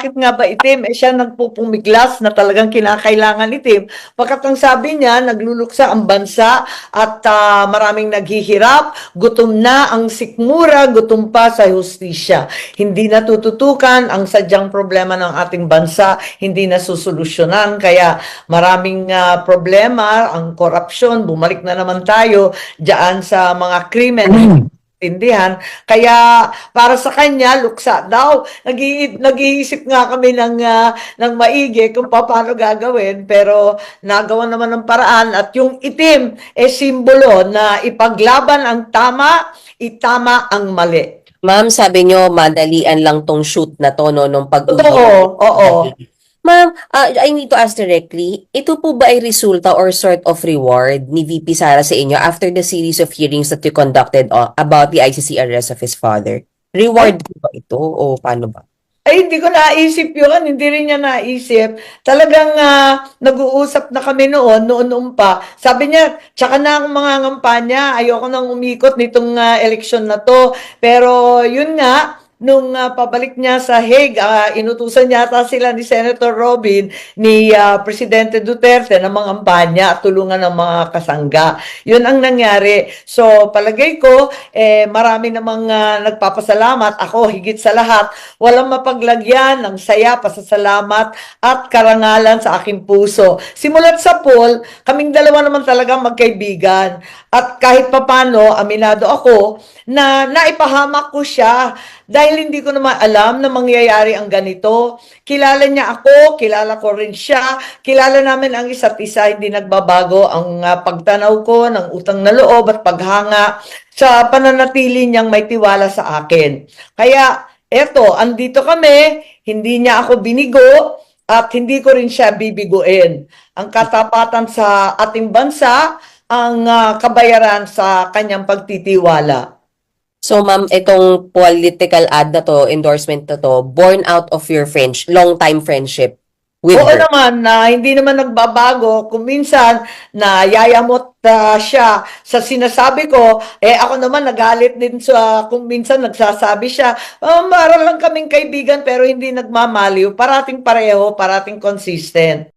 bakit nga ba itim? Siya nagpupumiglas na talagang kinakailangan itim. Pagkat ang sabi niya, nagluluksa ang bansa at maraming naghihirap, gutom na ang sikmura, gutom pa sa hustisya. Hindi natututukan ang sadyang problema ng ating bansa, hindi nasusolusyonan. Kaya maraming problema, ang korupsyon, bumalik na naman tayo diyan sa mga krimen intindihan. Kaya para sa kanya, luksa daw. Nag-iisip nga kami ng maigi kung paano gagawin, pero nagawa naman ng paraan at yung itim simbolo na ipaglaban ang tama, itama ang mali. Ma'am, sabi nyo, madalian lang tong shoot na to, no, nung pag-uwi. Totoo, oo. Ma'am, I need to ask directly, ito po ba ay resulta or sort of reward ni VP Sara sa inyo after the series of hearings that you conducted about the ICC arrest of his father? Reward po ba ito o paano ba? Ay, hindi ko naisip yun. Hindi rin niya naisip. Talagang nag-uusap na kami noon pa. Sabi niya, tsaka na ang mga ngampanya, ayoko nang umikot nitong eleksyon na to. Pero yun nga, nung pabalik niya sa Hague, inutusan yata sila ni Senator Robin, ni Presidente Duterte na mangampanya at tulungan ng mga kasangga. Yun ang nangyari. So, palagay ko, marami namang nagpapasalamat. Ako, higit sa lahat, walang mapaglagyan ng saya, pasasalamat at karangalan sa aking puso. Simulat sa poll, kaming dalawa naman talaga magkaibigan. At kahit papano, aminado ako na naipahamak ko siya dahil hindi ko naman alam na mangyayari ang ganito. Kilala niya ako, kilala ko rin siya, kilala namin ang isa't isa, hindi nagbabago ang pagtanaw ko ng utang na loob at paghanga sa pananatili niyang may tiwala sa akin. Kaya eto, andito kami, hindi niya ako binigo at hindi ko rin siya bibiguin. Ang katapatan sa ating bansa, ang kabayaran sa kanyang pagtitiwala. So ma'am, itong political ad na to, endorsement na to, born out of your long-time friendship with Oo her. naman, na hindi naman nagbabago. Kung minsan, nayayamot siya sa sinasabi ko, ako naman nagalit din sa, kung minsan nagsasabi siya, para lang kaming kaibigan pero hindi nagmamaliw. Parating pareho, parating consistent.